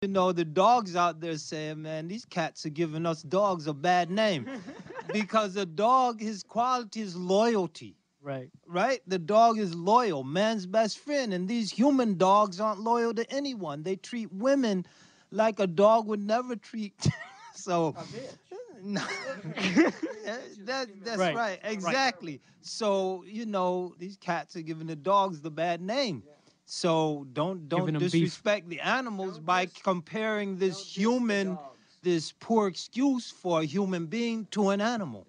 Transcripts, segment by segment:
You know, the dogs out there saying, man, these cats are giving us dogs a bad name. Because a dog, his quality is loyalty. Right. Right? The dog is loyal, man's best friend. And these human dogs aren't loyal to anyone. They treat women like a dog would never treat. So, no. That's right. Exactly. Right. So, you know, these cats are giving the dogs the bad name. So don't disrespect the animals by comparing this poor excuse for a human being to an animal.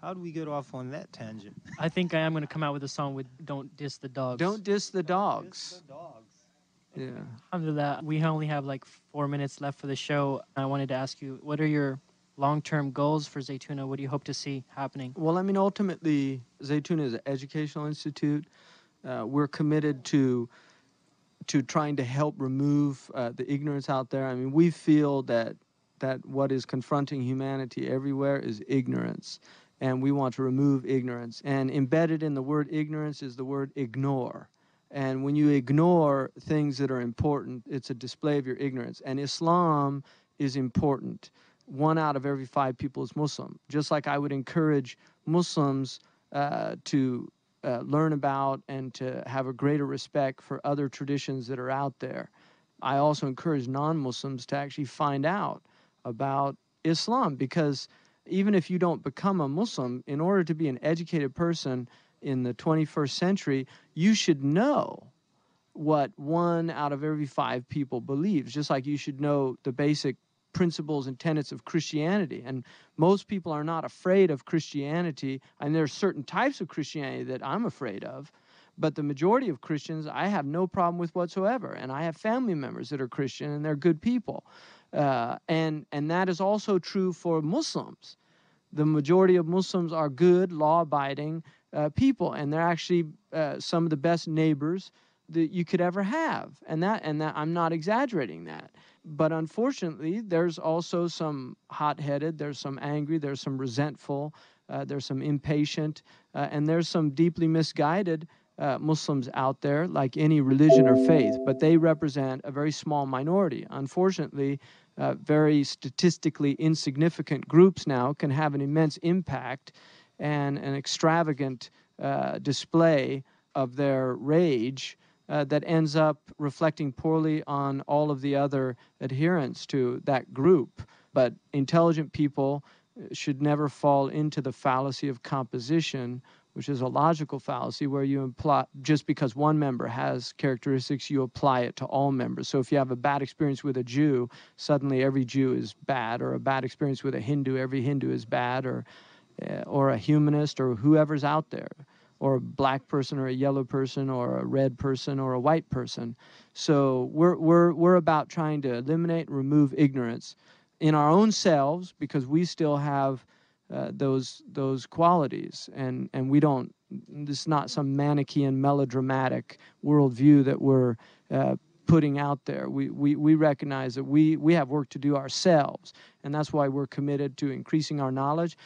How do we get off on that tangent? I think I am going to come out with a song with "Don't Diss the Dogs." Don't diss the dogs. Yeah. After that, we only have like 4 minutes left for the show. I wanted to ask you, what are your long-term goals for Zaytuna? What do you hope to see happening? Well, I mean, ultimately, Zaytuna is an educational institute. We're committed to trying to help remove the ignorance out there. I mean, we feel that what is confronting humanity everywhere is ignorance, and we want to remove ignorance. And embedded in the word ignorance is the word ignore. And when you ignore things that are important, it's a display of your ignorance. And Islam is important. 1 out of every 5 people is Muslim. Just like I would encourage Muslims to learn about and to have a greater respect for other traditions that are out there. I also encourage non-Muslims to actually find out about Islam, because even if you don't become a Muslim, in order to be an educated person in the 21st century, you should know what 1 out of every 5 people believes, just like you should know the basic principles and tenets of Christianity. And most people are not afraid of Christianity, and there are certain types of Christianity that I'm afraid of, but the majority of Christians I have no problem with whatsoever, and I have family members that are Christian, and they're good people. And that is also true for Muslims. The majority of Muslims are good, law-abiding people, and they're actually some of the best neighbors that you could ever have. And that I'm not exaggerating that. But unfortunately, there's also some hot-headed, there's some angry, there's some resentful, there's some impatient, and there's some deeply misguided Muslims out there, like any religion or faith, but they represent a very small minority. Unfortunately, very statistically insignificant groups now can have an immense impact and an extravagant display of their rage that ends up reflecting poorly on all of the other adherents to that group. But intelligent people should never fall into the fallacy of composition, which is a logical fallacy where you imply just because one member has characteristics, you apply it to all members. So if you have a bad experience with a Jew, suddenly every Jew is bad, or a bad experience with a Hindu, every Hindu is bad, or a humanist, or whoever's out there, or a black person, or a yellow person, or a red person, or a white person. So we're about trying to eliminate and remove ignorance in our own selves, because we still have those qualities, and we don't. This is not some Manichaean melodramatic worldview that we're putting out there. We recognize that we have work to do ourselves, and that's why we're committed to increasing our knowledge,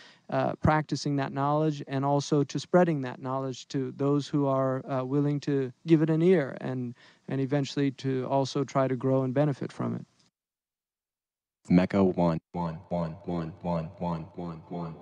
practicing that knowledge, and also to spreading that knowledge to those who are willing to give it an ear, and eventually to also try to grow and benefit from it. Mecca 1 1 1 1 1 1 1 1